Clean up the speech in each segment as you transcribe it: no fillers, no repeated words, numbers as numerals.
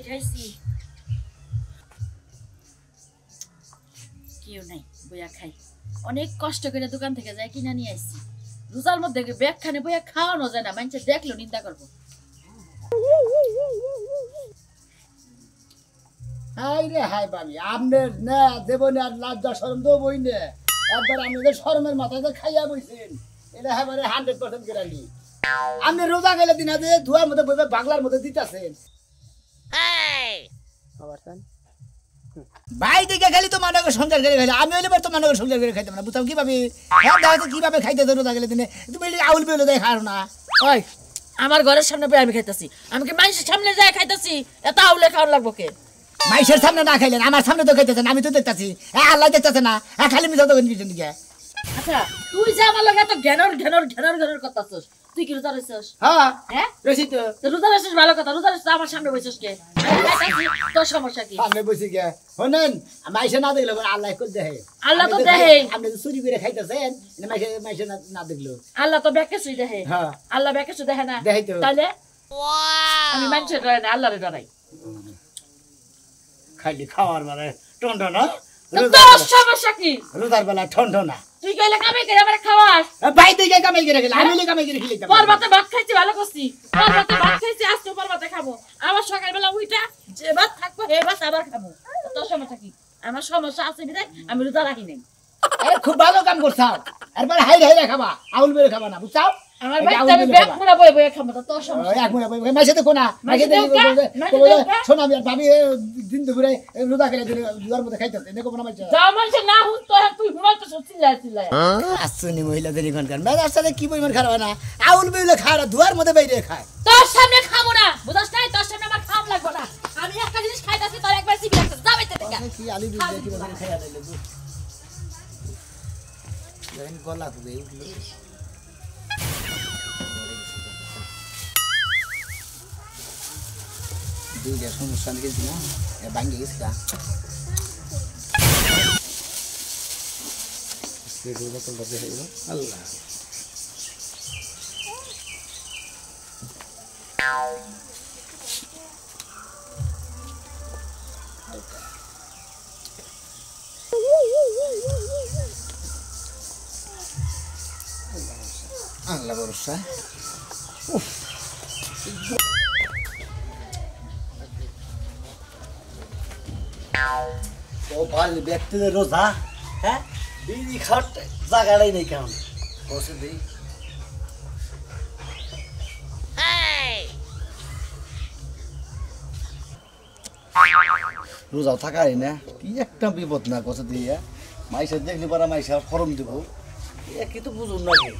খাইছি কেউ নাই বইয়া খাই অনেক কষ্ট করে দোকান থেকে যাই কিনা নিয়ে আসছি রোজার মধ্যে ব্যাগ খানে বইয়া খাওয়ানো যায় না মানুষে দেখলো নিন্দা করবো হাই রে হাই ভাবি আপনার না দেব না লজ্জা শরম দেবই না একবার আপনাদের শরমের মাথায় খাইয়া বইছেন এটা এবারে 100% গ্যারান্টি আপনি রোজা গেলে দিন আজ ধোয়ার মধ্যে বইবে বাংলার মধ্যে দিতেছেন ভাই দিকে খালি তো মানব সংসার করে খাইলে আমি হইলে তো মানব সংসার করে খাইতাম না বুঝতাম কিভাবে কিভাবে খাইতে রোজা গেলে দিনে তুমি আউল বেউল দেয় খাও না ওই আমার ঘরের সামনে বই আমি খাইতেছি আমি কি মানুষের সামনে যাই খাইতেছি এত আউলে খাওয়ার লাগবো কে মাইশের সামনে না খাইলেন আমার সামনে তো খাইতেছেন আমি তো দেখতেছি হ্যাঁ আল্লাহ দেখতেছে না হ্যাঁ খালি মিশা তো কিছু দিকে আচ্ছা তুই যে আমার লগে এত ঘেনর করতেছস তুই কি রোজা রইছস হ্যাঁ হ্যাঁ রইছি তো রোজা রইছস ভালো কথা রোজা রইছস আমার সামনে বইছস কে তোর সমস্যা কি সামনে বসে গে শুনেন মাইশে না দেখলো আল্লাহ কল দেহে আল্লাহ তো দেহে আপনি তো চুরি করে খাইতেছেন মাইশে না দেখলো আল্লাহ তো বেকেছুই দেহে হ্যাঁ আল্লাহ বেকেছু দেখে না দেহে তো তাইলে আমি মানুষের ডরাই না আল্লাহরে ডরাই খালি খাওয়ার মানে টন্ডনা তোর সমস্যা কি রোজার বেলা টন্ডনা তুই কইলে কামাই করে আমারে খাওয়াস ভাই দিকে কামাই করে গেল আমি কামাই করে খেলাইতাম পরবাতে ভাত খাইছি ভালো করছি পরবাতে ভাত খাইছি আজকে পরবাতে খাবো আবার সকালবেলা উইটা যে ভাত থাকবো এই ভাত আবার খাবো তোর সমস্যা কি আমার সমস্যা আছে বিধায় আমি রোজা রাখি নাই আরে খুব ভালো কাম করছাও এরপর হাই খাবা আউল বের খাবা না বুঝছাও আমার বাইতে আমি ব্যাগ মুড়া বই বই খাবো তোর সমস্যা এক মুড়া বই মাইশে তো কোনা মাইশে শোনা আমি ভাবি দিন দুপুরে রোজা খেলে দিন দুয়ার মধ্যে খাইতেছে দেখো না মাইশে যা মাইশে না হুন তো তুই ঘুমাই তো চিল্লায় আসুনি মহিলাদের এখানকার মেজাজ সাথে কি পরিমাণ খারাপ না আউল বেউলে খায় দুয়ার মধ্যে বাইরে খায় তোর সামনে খাবো না বুঝছ নাই তোর সামনে আমার খাম লাগবে না আমি একটা জিনিস খাইতাছি তোর একবার সিবি লাগছে যা বাইতে থেকে কি আলু দিয়ে কি বলে খাইয়া দিলে দেখেন গলা তো দেই উঠলো দুইটা সমস্যা নিয়েছি না ভাঙ্গি গেছে গা আল্লাহ আল্লাহ ভরসা ও ভাই ব্যক্তিদের রোজা হ্যাঁ বিড়ি খাট জায়গাটাই নেই কেমন বসে দিই রোজাও থাকাই না কি একটা বিপদ না কষে দিয়ে মাইসে দেখলি পারা মাইসে ফরম দিব কি তো বুঝুন নাকি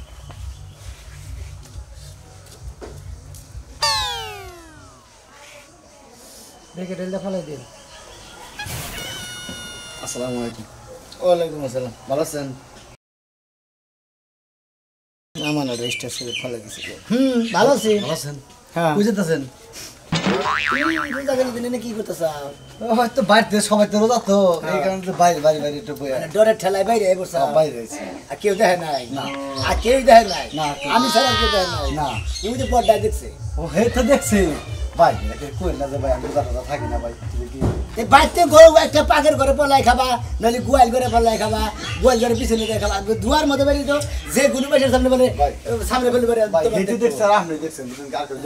দেখে ঢেলে ফেলাই দিন আসসালামু আলাইকুম ওয়ালাইকুম আসসালাম ভালো আছেন আমার রেজিস্টার করে ফেলে দিছি ভালো আছি ভালো আছেন হ্যাঁ বুঝতে আছেন রোজা গেলে দিনে কি করতেছ হয়তো বাড়িতে সবাই তো রোজা তো এই কারণে তো বাইরে বাইরে বাইরে একটু বই ডরের ঠেলায় বাইরে বসা বাইরে আছে আর কেউ দেখে নাই না আর কেউ দেখে নাই না আমি ছাড়া কেউ দেখে নাই না তুমি তো পর্দায় দেখছে ও হে তো দেখছি ভাই এটাকে কই না যে ভাই আমি রোজা রোজা থাকি না ভাই কি এই বাড়িতে গরু একটা পাকের ঘরে পলাই খাবা নাহলে গোয়াল ঘরে পলাই খাবা গোয়াল ঘরে পিছনে দিয়ে খাবা দুয়ার মধ্যে বাড়ি তো যে গুরু পাশের সামনে বলে সামনে বলে ভাই হেতু দেখছেন আপনি দেখছেন কার করে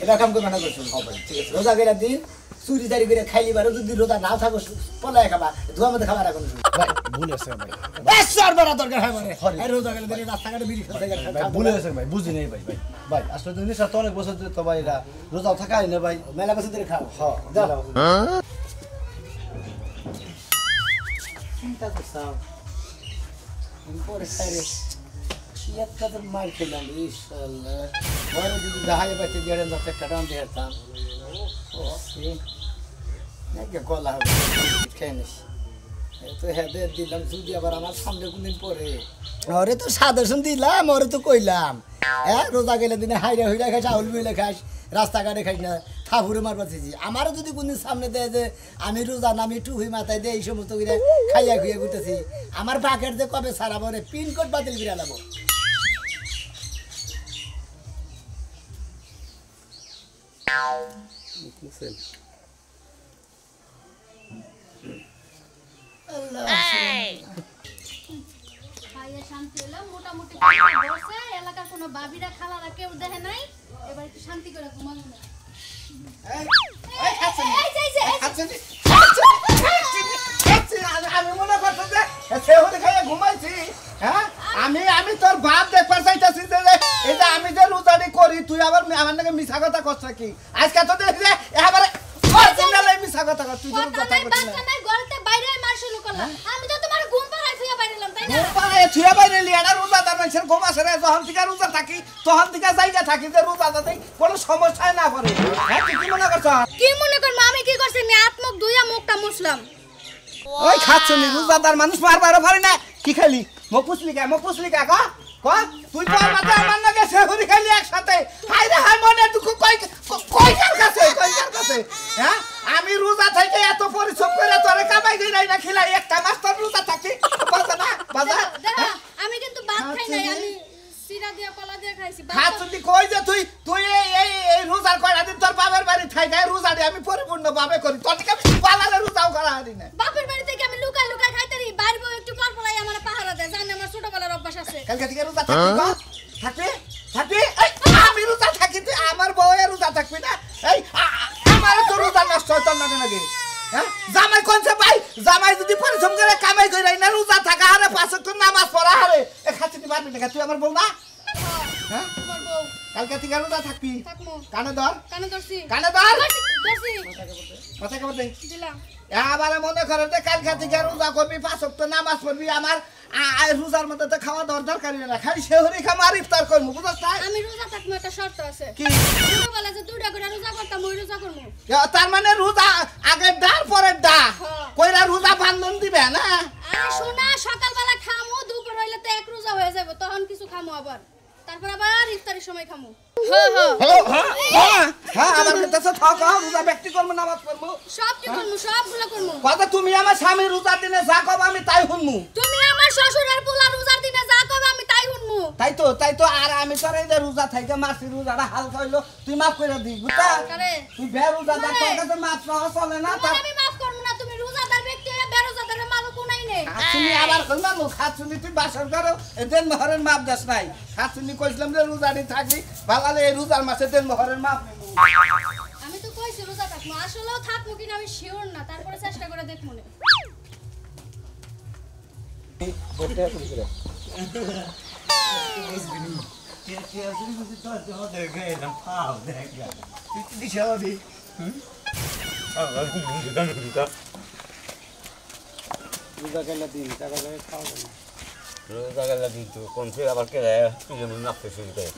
এটা কাম করে না করছো ঠিক আছে রোজা করে দিন চুরি চারি করে খাইলি বারো যদি রোজা না থাকো পলাই খাবা ধোয়ার মধ্যে খাবার এখন ভাই ভুল আছে ভাই বেশর বড় দরকার হয় মানে এই রোজা গেলে দিনে রাস্তাঘাটে বিড়ি খেতে গেলে ভাই ভুল আছে ভাই বুঝি নাই ভাই ভাই ভাই আসলে তো নিশা তো অনেক বছর ধরে তো ভাই এটা রোজাও থাকাই না ভাই মেলা বছর ধরে খাও হ্যাঁ যাও চিন্তা তো সাও পরে খাইরে একটা তো মার খেলাম ইনশাআল্লাহ ঘরে যদি দাহাই বাচ্চা দিয়ে একটা টান দিয়ে হেরতাম নাকি গলা হবে খেয়ে নিস তো হেদের দিলাম যদি আবার আমার সামনে কোনদিন পরে ওরে তো সাদর্শন দিলাম ওরে তো কইলাম হ্যাঁ রোজা গেলে দিনে হাইরে হইরা খাস আউল মিলে খাস রাস্তাঘাটে খাস না থাপুরে মারবা চেয়েছি আমারও যদি কোনদিন সামনে দেয় যে আমি রোজা না আমি টুহি মাথায় দিয়ে এই সমস্ত করে খাইয়া খুইয়া ঘুরতেছি আমার বাকের যে কবে সারাবো রে পিনকোড বাতিল করে আলাবো বুঝছেন খাইয়ে শান্তি হলো মোটামুটি বসে এলাকার কোনো বাবিরা খালারা কেউ দেখে নাই এবার একটু শান্তি করে ঘুমাবো না আমি মনে করছো যে সেহরি খাইয়ে ঘুমাইছি হ্যাঁ আমি তোর ভাব দেখবার চাইতেছি যে এই যে আমি যে রোজারি করি তুই আবার আমার নাকি মিছা কথা করছ কি আজকে তো দেখি যে এবারে অরিজিনাল মিছা কথা কর তুই যে রোজা করছিস না নাই গলতে বাইরে মার শুরু করলাম আমি তো তোমার ঘুম পাড়ায় শুয়ে বাইরেলাম তাই না ঘুম পাড়ায় শুয়ে বাইরেলি এটা রোজাদার মানুষের ঘুম আসে রে যখন থেকে রোজা থাকি তখন থেকে জায়গা থাকি যে রোজা যাতে কোনো সমস্যায় না পড়ে হ্যাঁ তুই কি মনে করছ কি মনে করব আমি কি করছি আমি আত্মক ধুইয়া মুখটা মুছলাম ওই খাচ্ছনি রোজাদার মানুষ মারবার পারে না কি খালি মুখ পুছলি কা ক তুই পারবাতে আমার নাকি সেহরি খাইলি একসাথে হাই রে হাই মনে দুঃখ কয়কার কাছে হ্যাঁ আমি রোজা থেকে এত পরিশ্রম করে তোরে কামাই গই না খিলাই একটা মাস তোর রোজা থাকি বাজা না বাজা দেখা আমি কিন্তু ভাত খাই নাই আমি সিরা দিয়া কলা দিয়া খাইছি খাচ্ছনি কই যে তুই এই রোজার কয়টা দিন তোর বাবার বাড়ি থাইকাই রোজাটি আমি পরিপূর্ণ ভাবে করি তোর থেকে আমি পালালে রোজাও করা হারি না বাপের বাড়ি থেকে আমি লুকাই লুকাই খাইতারি বাইরে একটু পর পরাই আমার পাহারা দেয় জানে আমার ছোটবেলার অভ্যাস আছে কালকে থেকে রোজা থাকবি আমি রোজা থাকি তুই আমার বউয়ের রোজা থাকবি না এই আমার তো রোজা নষ্ট হয় তোর নাকি হ্যাঁ জামাই কোনছে ভাই জামাই যদি পরিশ্রম করে কামাই করে না রোজা থাকা হারে পাঁচ ওয়াক্ত নামাজ পড়া হারে এ খাচ্ছি পারবি না তুই আমার বউ না হ্যাঁ কালকে থেকে রোজা থাকবি থাকমু কানে ধরছি মাথা কাপড় দে দিলাম আবার মনে করে যে কালকে থেকে রোজা করবি পাঁচ ওয়াক্ত নামাজ পড়বি আমার রোজার মধ্যে তো খাওয়া দরকার না খালি সেহরি খামা আর ইফতার করবো বুঝছ না আমি রোজা থাকবো একটা শর্ত আছে কি ছোটবেলা যে দুইটা করে রোজা করতাম ওই রোজা করবো তার মানে রোজা আগে ডার পরে ডা হ্যাঁ। কইরা রোজা বান্ধন দিবে না আরে শোনা সকালবেলা খামু দুপুর হইলে তো এক রোজা হয়ে যাবে তখন কিছু খামু আবার তারপর আবার ইফতারের সময় খামু হ্যাঁ আমার কাছে থাকা রোজা ব্যক্তি করবো নামাজ পড়বো সব কি করমু সবগুলো করমু কথা তুমি আমার স্বামী রোজার দিনে যা কব আমি তাই শুনমু তুমি আমার শ্বশুরের পোলা রোজার দিনে যা কবে আমি তাই শুনমু তাই তো আর আমি তোর এই যে রোজা থাইকে মাসি রোজাটা হালকা হইলো তুই মাফ করে দিস বুঝতা আরে তুই বে রোজাদার তোর কাছে মাফ না চলে না তোমার আমি মাফ করব না তুমি রোজাদার ব্যক্তি হয়ে বেরোজাদারের মাল কোনাই নেই তুমি আবার কইলা মু খাচ্ছনি তুই বাসর করো এদেন মহরের মাপ দাস নাই খাচ্ছনি কইছিলাম যে রোজারি থাকবি ভালালে এই রোজার মাসে দেন মহরের মাপ আমি তো কইছি রোজা থাকবো আসলেও থাকবো কিনা আমি শিওর না তারপরে চেষ্টা করে দেখবো না রোজা গেলে কিন্তু কোন ফির আবার কেড়ে তুই যেমন নাপতে শুরু করে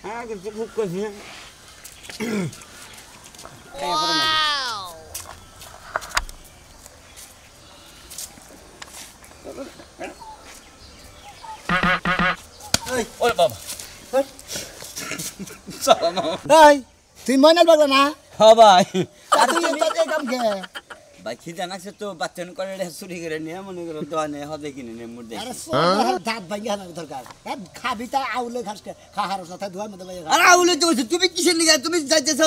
হ্যাঁ কিন্তু খুব করছি ওরে বাবা তুই ময়নাল বাগলা না হ্যাঁ ভাই ভাই খিদা নাকছে তো বাচ্চান করে চুরি করে নিয়ে মনে করো দোকানে হবে কিনে নিয়ে মুড় দেখি দাঁত ভাঙি হানার দরকার খাবি তা আউলে খাসকে খাহার সাথে ধোয়ার মধ্যে আর আউলে তো তুমি কিসের নিয়ে তুমি যাইতেছো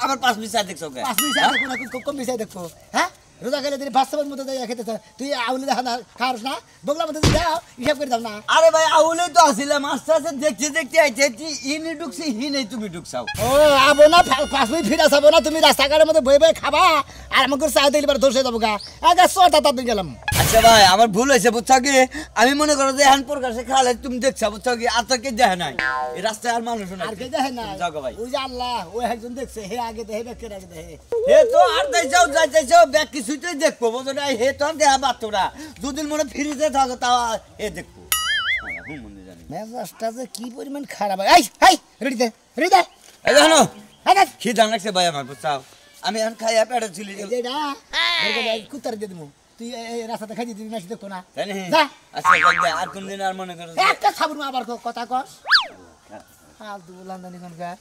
আবার 5 মিনিট দেখছো কে 5 মিনিট কম মিশাই দেখো হ্যাঁ রোজা খেলে দিন বাস্তবের মধ্যে যাই খেতে তুই আউলে দেখা না খাওয়াস না বগলার মধ্যে যাও হিসাব করে দাও না আরে ভাই আউলে তো আসিলাম আস্তে আস্তে দেখতে আইতে ইনি ঢুকছি হি নেই তুমি ঢুকছাও ও আবো না 5 মিনিট ফিরে যাবো না তুমি রাস্তাঘাটের মধ্যে বই বই খাবা আর আমাকে চা দিলে এবার ধসে যাবো গা আগে ছটা তাতে গেলাম আচ্ছা ভাই আমার ভুল হয়েছে বুঝছো কি আমি মনে করো যে এখন প্রকাশে খালে তুমি দেখছো বুঝছো কি আর তো কে দেখে নাই এই রাস্তায় আর মানুষ নাই আর কে দেখে না জাগো ভাই ওই যে আল্লাহ ওই একজন দেখছে হে আগে দেখে বেকের আগে দেখে হে তো আর যাইতেছো ব্যাগ কিছুই তো দেখবো বুঝো না হে তো আর দেখা বাচ্চোরা দুদিন মনে ফ্রিজে থাকো তাও হে দেখবো মনে জানি মেজাজটা যে কি পরিমাণ খারাপ এই হাই রেডি দে এই জানো হ্যাঁ খিদা লাগছে ভাই আমার বুঝছাও আমি এখন খাইয়া পেটে ঝুলি এইটা কুত্তার দিয়ে দেবো তুই এই রাস্তাতে খাই দিবি না দেখো না তাই না যা আচ্ছা যাক আর কোনদিন আর মনে করো একটা খাবো না আবার কথা কস ফালতু বললাম জানি কোনকার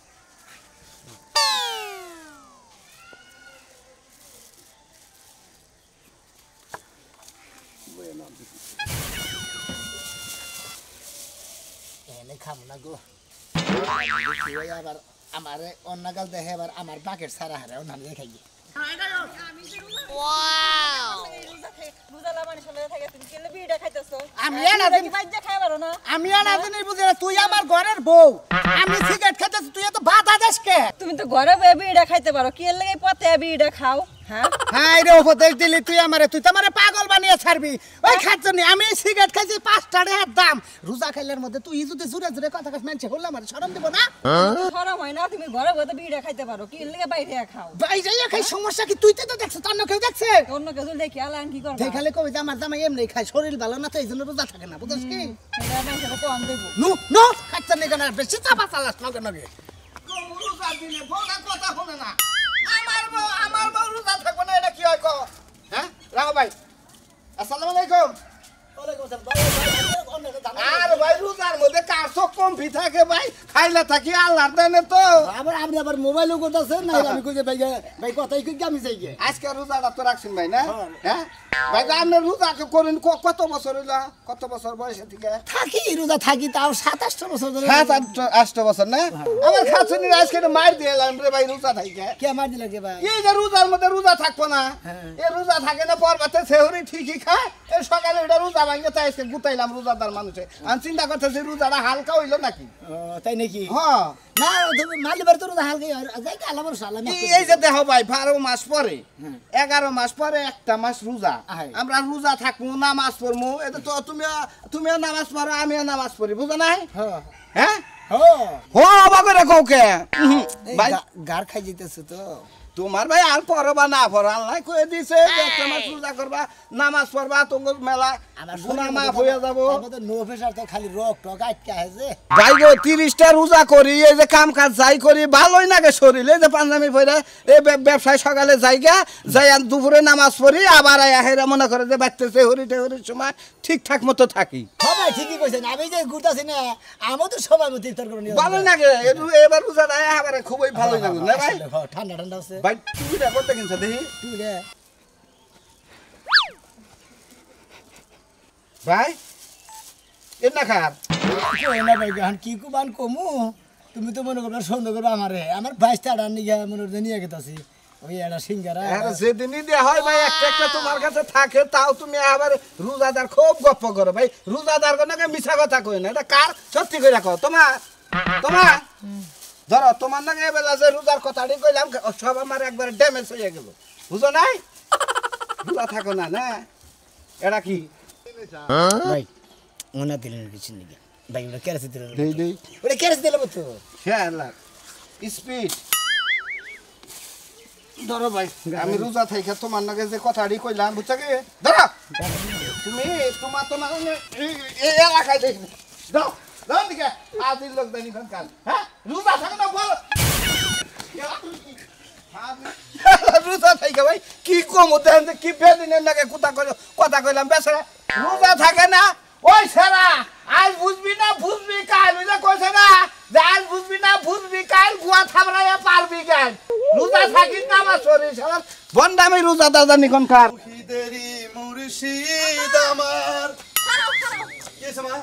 এনে খাবো না গো আবার আমারে অন্যকাল দেখে আবার আমার বাকেট সারা হারে অন্য দেখাই আমি আনাদিনের বুঝে তুই আমার ঘরের বউ আমি সিগারেট খেতে তুই এত বাধা দেশ কে তুমি তো ঘরে বিড়া খাইতে পারো কি এর লাগে পথে বিড়া খাও হ্যাঁ হাই রে উপদেশ দিলি তুই আমারে তুই তো আমারে পাগল বানিয়ে ছাড়বি ওই খাচ্ছনি আমি সিগারেট খাইছি 5 টাকার দাম রোজা খাইলের মধ্যে তুই যদি জুরে জুরে কথা কাছ মানছে বললাম আর শরম দিব না শরম হয় না তুমি ঘরে বসে বিড়া খাইতে পারো কি এর লাগে বাইরে খাও ভাই যাই খাই সমস্যা কি তুই তো দেখছ তোর কেউ দেখছে অন্য কেউ দেখি আলান কি করবা দেখালে কই যে আমার জামাই এমনি খায় শরীর ভালো না তো এইজন্য রোজা থাকে না বুঝছস কি এটা মানুষের কম দেব নো নো খাচ্ছনি কেন বেশি চাপা চালাস লগে লগে রোজা দিনে বলা কথা শুনে না আমার বউ রোজা থাকবে না এটা কি হয় কো হ্যাঁ রাও ভাই আসসালামু আলাইকুম ওয়ালাইকুম আসসালাম আর ভাই রোজার মধ্যে কার চোখ কম ভি থাকে ভাই খাইলা থাকি আল্লাহর দেনে তো আপনি আবার মোবাইলও করতেছেন না আমি কই যে ভাই কথাই কই আমি যাই গে আজকে রোজাটা তো রাখছেন ভাই না হ্যাঁ ভাই আপনি রোজা করেন কত বছর হইলা কত বছর বয়সে থেকে থাকি রোজা থাকি তাও 27 বছর ধরে 7-8 বছর না আমার খাচ্ছনি আজকে মার দিলাম রে ভাই রোজা থাকি কে মার দিলা কে ভাই এই যে রোজার মধ্যে রোজা থাকবো না এই রোজা থাকে না পরবাতে সেহরি ঠিকই খায় এই সকালে এটা রোজা ভাঙে তাই আজকে গুতাইলাম রোজাদার মানুষে আমি চিন্তা করতেছি রোজাটা হালকা হইলো নাকি তাই নাকি হ্যাঁ না তুমি মালিবার তো রোজা হালকা যাই আলামর সালাম এই যে দেখো ভাই 12 মাস পরে 11 মাস পরে একটা মাস রোজা আমরা রোজা থাকবো নামাজ পড়বো এটা তো তুমিও নামাজ পড়ো আমিও নামাজ পড়ি বুঝো নাই হ্যাঁ হো বাবা রে কওকে ভাই গার খাই যাইতেছ তো তোমার ভাই আর পড়বা না পড়া আল্লাহ কই দিছে একটা মাস রোজা করবা নামাজ পড়বা তোমার মেলা গুনাহ maaf হয়ে যাব আমাদের নো প্রেসার তো খালি রক টক আটকে আছে ভাই গো 30টা রোজা করি এই যে কাম কাজ যাই করি ভালোই লাগে শরীরে যে পাঞ্জাবি পরে এই ব্যবসায় সকালে যাইগা যাই আর দুপুরে নামাজ পড়ি আবার আয়া হেরা মনে করে যে বাচ্চাছে হরির সময় ঠিকঠাক মতো থাকি হ্যাঁ ভাই ঠিকই কইছেন আমি যে ঘুরতাছি না আমও তো সময় মতো ইফতার করব ভালো লাগে এবার রোজা দেয় আমারে খুবই ভালো লাগে না ভাই ঠান্ডা ঠান্ডা আছে ভাই টিভিটা করতে কিনছ দেখি টিভিটা ভাই এনা খার না ভাই গান কি কুবান কমু তুমি তো মনে করবা সন্দেহ করবা আমারে আমার 22 টাকা নিয়ে মনে নিয়ে গেতাছি ওই এটা সিঙ্গারা আরে যেদিনই দেয়া হয় ভাই একটা তোমার কাছে থাকে তাও তুমি আবার রোজাদার খুব গপ্প করো ভাই রোজাদার কোনকে মিছা কথা কই না এটা কার সত্যি কইরা কও তোমার ধরো তোমার নাকি এবেলা যে রোজার কথাটি কইলাম সব আমার একবার ড্যামেজ হয়ে গেল বুঝো নাই রোজা থাকো না না এটা কি ভাই ওনা দিলেন কিছু নেই ভাই ওটা কেরাসি দিলেন দেই ওটা কেরাসি দিলাম তো হ্যাঁ লাগ স্পিড ধরো ভাই আমি রোজা থাইকা তোমার নাকি যে কথাটি কইলাম বুঝছো কি ধরো তুমি তোমার এই এলাকায় দেখ দাও দাও দিকে আদিল লোক দানি কাল হ্যাঁ রোজা থাকে না বল রোজা থাকে ভাই কি কম দেন কি বেদিনের লাগে কথা কইলাম বেচারা রোজা থাকে না ওই সারা আজ বুঝবি না বুঝবি কাল বুঝা কইছে না যে আজ বুঝবি না বুঝবি কাল গুয়া থাবরায়া পারবি কাল রোজা থাকি নামাজ পড়ি সারা বন্দামি রোজা দাদা নিকন কার মুর্শিদেরি মুর্শিদ আমার কি সময়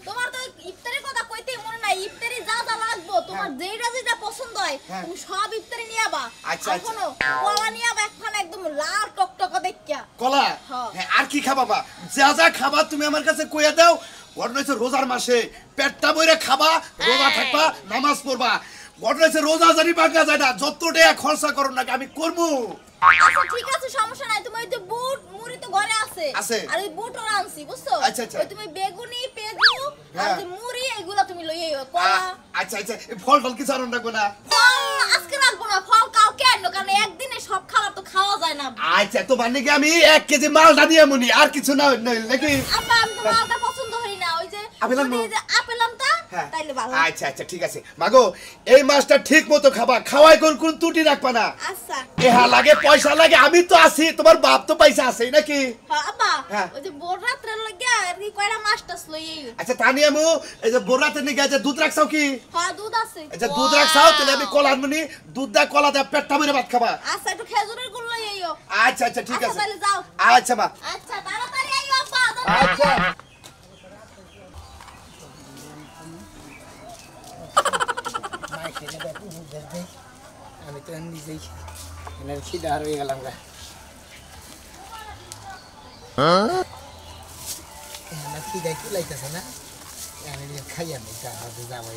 তোমার তো ইফতারের কথা কইতে মনে নাই ইফতারি যা যা লাগবো তোমার যেটা পছন্দ হয় তুমি সব ইফতারি নিয়ে আবা এখনো কলা নিয়ে আবা একখান একদম লাল টকটক দেখিয়া কলা হ্যাঁ আর কি খাবা বা যা খাবা তুমি আমার কাছে কইয়া দাও ঘটনা হচ্ছে রোজার মাসে পেটটা বইরে খাবা রোজা থাকবা নামাজ পড়বা ঘটনা হচ্ছে রোজা জানি বাঁকা যায় না যত টাকা খরচা করো না আমি করবো আচ্ছা ঠিক আছে সমস্যা নাই তুমি ওই যে বুট মুড়ি তো ঘরে আছে আর ওই বুটও আনছি বুঝছো আচ্ছা ওই তুমি বেগুনি পেঁয়াজু আর যে মুড়ি এগুলা তুমি লই আইও কলা আচ্ছা ফল কি চারণ রাখবো না ফল আজকে রাখবো না ফল কালকে আনলো কারণ একদিনে সব খাবার তো খাওয়া যায় না আচ্ছা তো মানে কি আমি 1 কেজি মালটা নিয়ে মুনি আর কিছু না নাকি আব্বা আমি তো মালটা পছন্দ করি না ওই যে আপেল আমটা তাইলে ভালো আচ্ছা ঠিক আছে মাগো এই মাছটা ঠিক মতো খাবা খাওয়াই কোন ত্রুটি রাখবা না আচ্ছা এহা লাগে পয়সা লাগে আমি তো আছি তোমার বাপ তো পয়সা আছে নাকি আব্বা ওই যে বোর রাত্রে লাগিয়া আর কি কয়টা মাছটাস লই আইও আচ্ছা তানিয়া মু এই যে বোর রাতে নিয়ে গেছে দুধ রাখছাও কি হ্যাঁ দুধ আছে আচ্ছা দুধ রাখছাও তাহলে আমি কলা আনমনি দুধ দা কলা দা পেটটা ভরে ভাত খাবা আচ্ছা একটু খেজুরের গুড় লই আইও আচ্ছা ঠিক আছে তাহলে যাও আচ্ছা মা আচ্ছা তাড়াতাড়ি আইও আব্বা আচ্ছা আমি তো নিজেই খিদা হয়ে গেলাম গা খিদাই কুলাইতেছে না আমি খাই আমি যাবো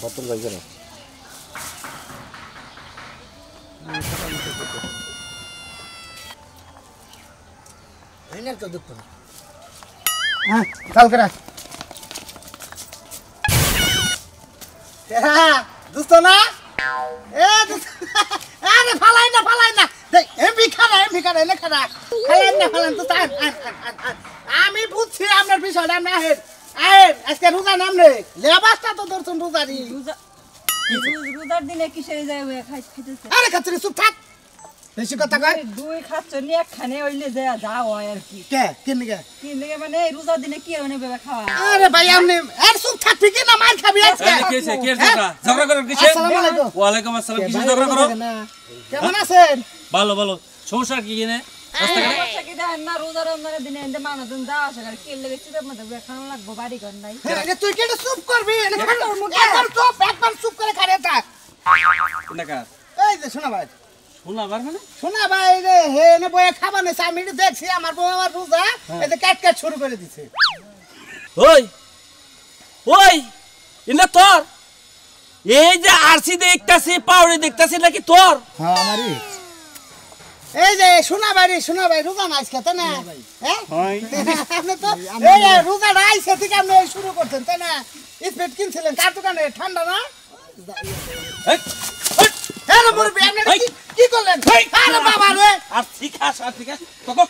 বোতল ভাই কেন তো দুঃখ না হ্যাঁ কালকে রাখ দুস্ত না আরে ফালাই না এমবি খানা এনে খানা ফালান তো আমি বুঝছি আপনার বিষয়টা আপনি আজকে রোজা নাম রে লেবাসটা তো ধরছেন রোজারি রোজার দিনে কিসের যায় খাইতেছে আরে খাচ্ছি চুপ থাক বেশি কথা কয় দুই খাচ্ছ নি একখানে হইলে যা হয় আর কি কেন মানে রোজার দিনে কি হয় না বেবা খাওয়া আরে ভাই আপনি আর চুপ থাকবি কি না মার খাবি আজকে ঝগড়া করো কিসে আসসালামু আলাইকুম ওয়ালাইকুম আসসালাম কিসে ঝগড়া করো কেমন আছেন ভালো সমস্যা কি কিনে সমস্যা কি দেখেন না রোজার রমজানের দিনে এনে মানুষজন যাওয়া আসে আর কি লেগে চিপের মধ্যে খাওয়া লাগবো বাড়ি ঘর নাই তুই কি চুপ করবি একবার চুপ করে খারে থাক এই যে শোনা ভাই শোনা ভাই রে হে না বয়ে খাবা না আমি দেখছি আমার বউ আমার রোজা এই যে কাট শুরু করে দিছে ওই ইনা তোর এই যে আরসি দেখতাছি পাউরি দেখতাছি নাকি তোর হ্যাঁ আমারই এই যে শোনা ভাই রোজা নাইস খেতে না হ্যাঁ আপনি তো এই রোজা রাইছে থেকে আপনি শুরু করছেন তাই না স্পিড কিনছিলেন কার দোকানে ঠান্ডা না হ্যাঁ মুরব্বি আপনি কি করলেন আরে বাবা রে আর ঠিক আছে তোকে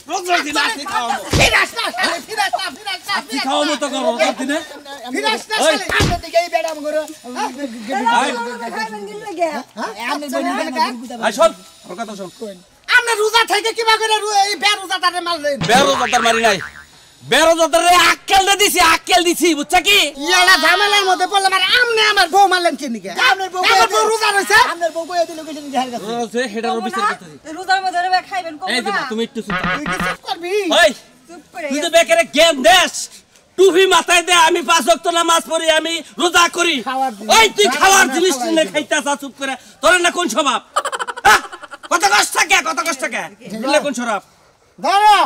রোজা দিন আসি খাওয়াবো ফিরাস না খাওয়াবো তো করো রোজা দিনে ফিরাস না শালি সামনে দিকে এই বেড়াম করো শোন ওর কথা শোন আপনি রোজা থেকে কিবা করে এই বেরোজাটারে মারলেন বেরোজাদার মারি নাই বেরোজাদারে আক্কেল দিছি বুঝছা কি ইয়ালা ঝামেলার মধ্যে পড়লাম আর আপনি আমার বউ মারলেন কি নিকে আপনার বউ রোজা রইছে আপনার বউ কইয়া দিল কিছু নিকে হারগা রোজা হেডার বিচার করতেছি রোজার মধ্যে খাইবেন কম এই না তুমি একটু চুপ তুই কি চুপ করবি ওই চুপ করে তুই তো বেকারে গেম দেশ টুপি মাথায় দে আমি 5 ওয়াক্ত নামাজ পড়ি আমি রোজা করি ওই তুই খাওয়ার জিনিস নিয়ে খাইতাছ চুপ করে তোর না কোন স্বভাব কত কষ্ট থাকে বলে কোন স্বভাব দাঁড়া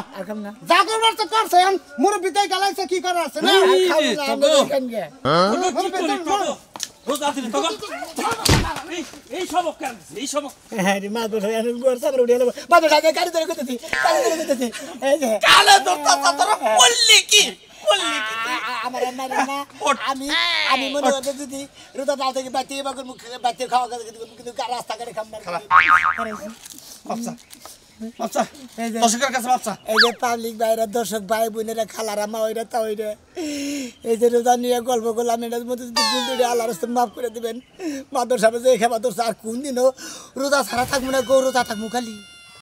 জাগরবার তো করছে মুরব্বি তাই গালাইছে কি করার আছে না রোজা দিন তো এই সবক কেন এই সবক হ্যাঁ রে মা তো আমি গোর সামনে উঠে এলাম বাবা দাদা গাড়ি ধরে কইতেছি এই যে কালে দরতা তোরা বললি কি আমার না আমি মনে করতে যদি রোজা দাও থেকে বাইতে বাগর মুখ বাইতে খাওয়া কিন্তু রাস্তা গাড়ি খাম্বার আচ্ছা দর্শকের কাছে বাচ্চা এই যে পাবলিক ভাইরা দর্শক ভাই বোনেরা খালারা মা ওইরা তা ওইরা এই যে রোজা নিয়ে গল্প করলাম এটার মধ্যে যদি ভুল করে আল্লাহর রাস্তায় মাফ করে দিবেন মাদর সাহেব যে খেবা দর্শক আর কোন দিনও রোজা ছাড়া থাকবো না গো রোজা থাকবো খালি